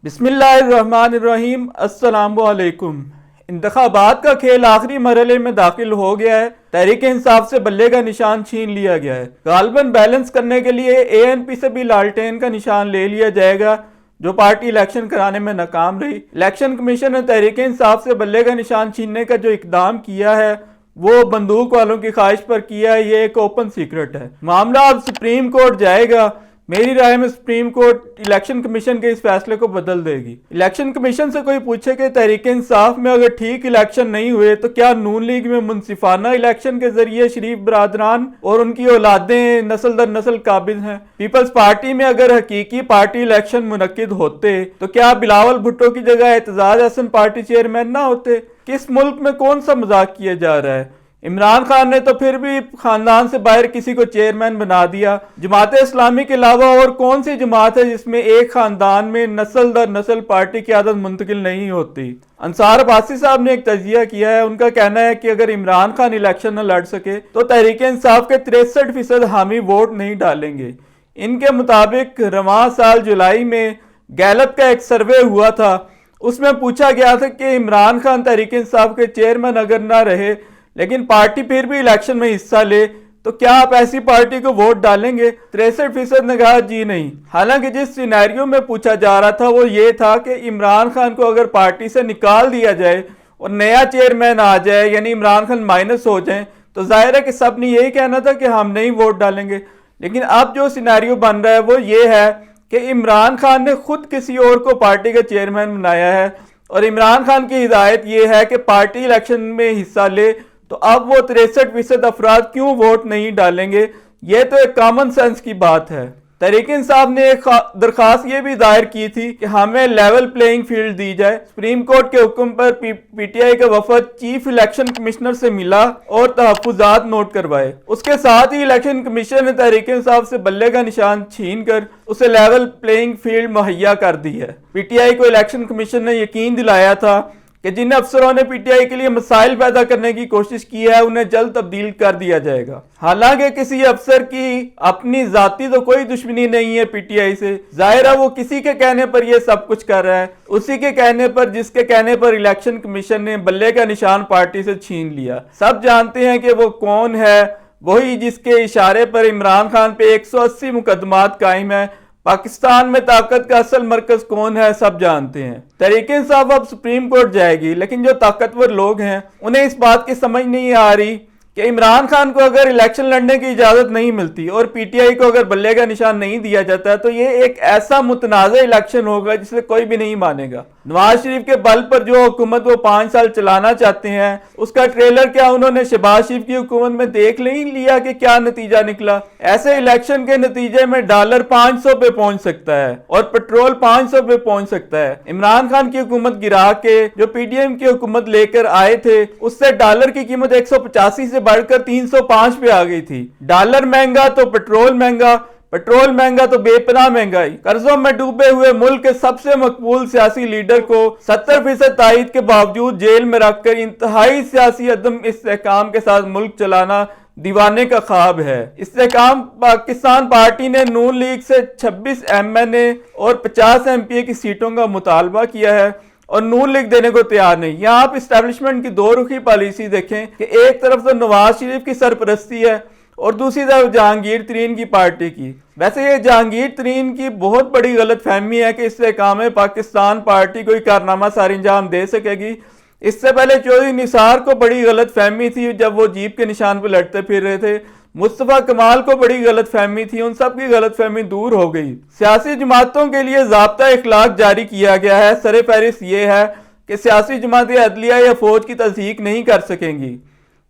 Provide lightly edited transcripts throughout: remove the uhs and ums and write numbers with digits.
बिस्मिल्लाहिर्रहमानिर्रहीम। अस्सलामुअलैकुम। इंतखाबात का खेल आखिरी मरहले में दाखिल हो गया है। तहरीक इंसाफ से बल्ले का निशान छीन लिया गया है। गालबन बैलेंस करने के लिए एएनपी से भी लालटेन का निशान ले लिया जाएगा, जो पार्टी इलेक्शन कराने में नाकाम रही। इलेक्शन कमीशन ने तहरीक इंसाफ से बल्ले का निशान छीनने का जो इकदाम किया है वो बंदूक वालों की ख्वाहिश पर किया है। ये एक ओपन सीक्रेट है। मामला अब सुप्रीम कोर्ट जाएगा। मेरी राय में सुप्रीम कोर्ट इलेक्शन कमीशन के इस फैसले को बदल देगी। इलेक्शन कमीशन से कोई पूछे कि तहरीक इंसाफ में अगर ठीक इलेक्शन नहीं हुए तो क्या नून लीग में मुनसिफाना इलेक्शन के जरिए शरीफ बरादरान और उनकी औलादें नस्ल दर नस्ल काबिज हैं? पीपल्स पार्टी में अगर हकीकी पार्टी इलेक्शन मुनक्किद होते तो क्या बिलावल भुट्टो की जगह एतजाज हसन पार्टी चेयरमैन ना होते? किस मुल्क में कौन सा मजाक किया जा रहा है? इमरान खान ने तो फिर भी खानदान से बाहर किसी को चेयरमैन बना दिया। जमात इस्लामी के अलावा और कौन सी जमात है जिसमें एक खानदान में नस्ल दर नस्ल पार्टी की आदत मुंतकिल नहीं होती? अंसार अब्बासी साहब ने एक तजिया किया है। उनका कहना है कि अगर इमरान खान इलेक्शन न लड़ सके तो तहरीक इंसाफ के 63% हामी वोट नहीं डालेंगे। इनके मुताबिक रवां साल जुलाई में गैलप का एक सर्वे हुआ था, उसमें पूछा गया था कि इमरान खान तहरीक इंसाफ के चेयरमैन अगर ना रहे लेकिन पार्टी फिर भी इलेक्शन में हिस्सा ले तो क्या आप ऐसी पार्टी को वोट डालेंगे? 63% ने कहा जी नहीं। हालांकि जिस सिनेरियो में पूछा जा रहा था वो ये था कि इमरान खान को अगर पार्टी से निकाल दिया जाए और नया चेयरमैन आ जाए, यानी इमरान खान माइनस हो जाए, तो जाहिर है कि सब ने यही कहना था कि हम नहीं वोट डालेंगे। लेकिन अब जो सिनेरियो बन रहा है वो ये है कि इमरान खान ने खुद किसी और को पार्टी का चेयरमैन बनाया है और इमरान खान की हिदायत ये है कि पार्टी इलेक्शन में हिस्सा ले, तो अब वो 63% अफराद क्यों वोट नहीं डालेंगे? ये तो एक कॉमन सेंस की बात है। तहरीक इंसाफ ने एक दरखास्त ये भी दायर की थी कि हमें लेवल प्लेइंग फील्ड दी जाए। सुप्रीम कोर्ट के हुक्म पर पीटीआई का वफद चीफ इलेक्शन कमिश्नर से मिला और तहफ्फुजात नोट करवाए। उसके साथ ही इलेक्शन कमीशन ने तहरीक इंसाफ से बल्ले का निशान छीन कर उसे लेवल प्लेइंग फील्ड मुहैया कर दी है। पीटीआई को इलेक्शन कमीशन ने यकीन दिलाया था कि जिन अफसरों ने पीटीआई के लिए मसाइल पैदा करने की कोशिश की है उन्हें जल्द तब्दील कर दिया जाएगा। हालांकि किसी अफसर की अपनी जाती तो कोई दुश्मनी नहीं है पीटीआई से। जाहिर है वो किसी के कहने पर ये सब कुछ कर रहा है, उसी के कहने पर जिसके कहने पर इलेक्शन कमीशन ने बल्ले का निशान पार्टी से छीन लिया। सब जानते हैं कि वो कौन है, वही जिसके इशारे पर इमरान खान पे 180 मुकदमात कायम है। पाकिस्तान में ताकत का असल मरकज कौन है सब जानते हैं। तहरीक इंसाफ अब सुप्रीम कोर्ट जाएगी, लेकिन जो ताकतवर लोग हैं उन्हें इस बात की समझ नहीं आ रही कि इमरान खान को अगर इलेक्शन लड़ने की इजाजत नहीं मिलती और पीटीआई को अगर बल्ले का निशान नहीं दिया जाता तो ये एक ऐसा मुतनाज़ा इलेक्शन होगा जिसे कोई भी नहीं मानेगा। नवाज शरीफ के बल पर जो हुकूमत वो 5 साल चलाना चाहते हैं उसका ट्रेलर क्या उन्होंने शहबाज शरीफ की हुकूमत में देख नहीं लिया कि क्या नतीजा निकला? ऐसे इलेक्शन के नतीजे में डॉलर 500 पे पहुंच सकता है और पेट्रोल 500 पे पहुंच सकता है। इमरान खान की हुकूमत गिरा के जो पीडीएम की हुकूमत लेकर आए थे उससे डॉलर की कीमत 185 से बढ़कर 305 पे आ गई थी। डॉलर महंगा तो पेट्रोल महंगा, पेट्रोल महंगा तो बेपनाह महंगाई। कर्जों में डूबे हुए मुल्क के सबसे मकबूल सियासी लीडर को 70% तायद के बावजूद जेल में रखकर इंतहाई सियासी अदम इस्तेहकाम के साथ मुल्क चलाना दीवाने का ख्वाब है। इस्तेहकाम पाकिस्तान पार्टी ने नून लीग से 26 एमएनए और 50 एमपीए की सीटों का मुतालबा किया है और नून लीग देने को तैयार नहीं। यहाँ आप इस्टेब्लिशमेंट की दो रुखी पॉलिसी देखें कि एक तरफ तो नवाज शरीफ की सरपरस्ती है और दूसरी तरफ जहांगीर तरीन की पार्टी की। वैसे ये जहांगीर तरीन की बहुत बड़ी गलत फहमी है कि इससे काम पाकिस्तान पार्टी कोई कारनामा सार अंजाम दे सकेगी। इससे पहले चौधरी निसार को बड़ी गलत फहमी थी जब वो जीप के निशान पर लड़ते फिर रहे थे। मुस्तफा कमाल को बड़ी गलत फहमी थी, उन सब की गलत फहमी दूर हो गई। सियासी जमातों के लिए ज़ाब्ता इखलाक जारी किया गया है। सरे फहरिस्त ये है कि सियासी जमातें अदलिया या फौज की तस्दीक नहीं कर सकेंगी।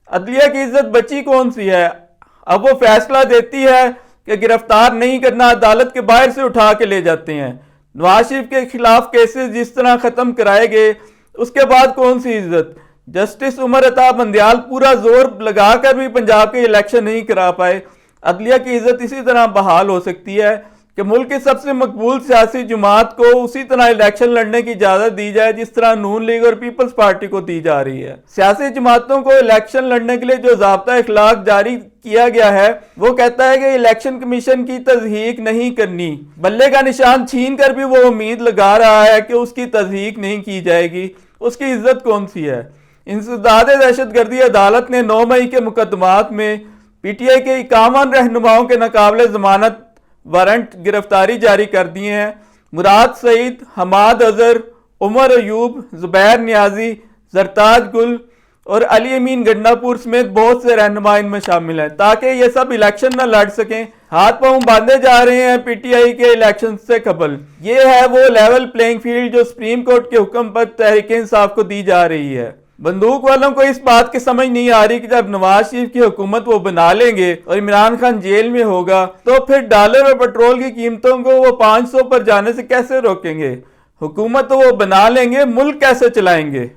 अदलिया की इज्जत बची कौन सी है? अब वो फैसला देती है कि गिरफ्तार नहीं करना, अदालत के बाहर से उठा के ले जाते हैं। नवाज शरीफ के खिलाफ केसेस जिस तरह खत्म कराए गए उसके बाद कौन सी इज्जत? जस्टिस उमर अता बंदियाल पूरा जोर लगाकर भी पंजाब के इलेक्शन नहीं करा पाए। अदलिया की इज्जत इसी तरह बहाल हो सकती है कि मुल्क की सबसे मकबूल सियासी जमात को उसी तरह इलेक्शन लड़ने की इजाजत दी जाए जिस तरह नून लीग और पीपल्स पार्टी को दी जा रही है। सियासी जमातों को इलेक्शन लड़ने के लिए जो ज़ाब्ता इखलाक जारी किया गया है वो कहता है कि इलेक्शन कमीशन की तस्दीक नहीं करनी। बल्ले का निशान छीन कर भी वो उम्मीद लगा रहा है कि उसकी तस्दीक नहीं की जाएगी। उसकी इज्जत कौन सी है। इंसदाद दहशतगर्दी अदालत ने 9 मई के मुकदमात में PTI के 51 रहनुमाओं के नाकाबिले जमानत वारंट गिरफ्तारी जारी कर दिए हैं। मुराद सईद, हमाद अजहर, उमर अयूब, जुबैर नियाजी, जरताज गुल और अली अमीन गंडापुर समेत बहुत से रहनुमा इनमें शामिल हैं, ताकि ये सब इलेक्शन न लड़ सकें। हाथ पांव बांधे जा रहे हैं PTI के इलेक्शन से कबल। ये है वो लेवल प्लेइंग फील्ड जो सुप्रीम कोर्ट के हुक्म पर तहरीक इंसाफ को दी जा रही है। बंदूक वालों को इस बात की समझ नहीं आ रही कि जब नवाज शरीफ की हुकूमत वो बना लेंगे और इमरान खान जेल में होगा तो फिर डॉलर और पेट्रोल की कीमतों को वो 500 पर जाने से कैसे रोकेंगे। हुकूमत तो वो बना लेंगे, मुल्क कैसे चलाएंगे।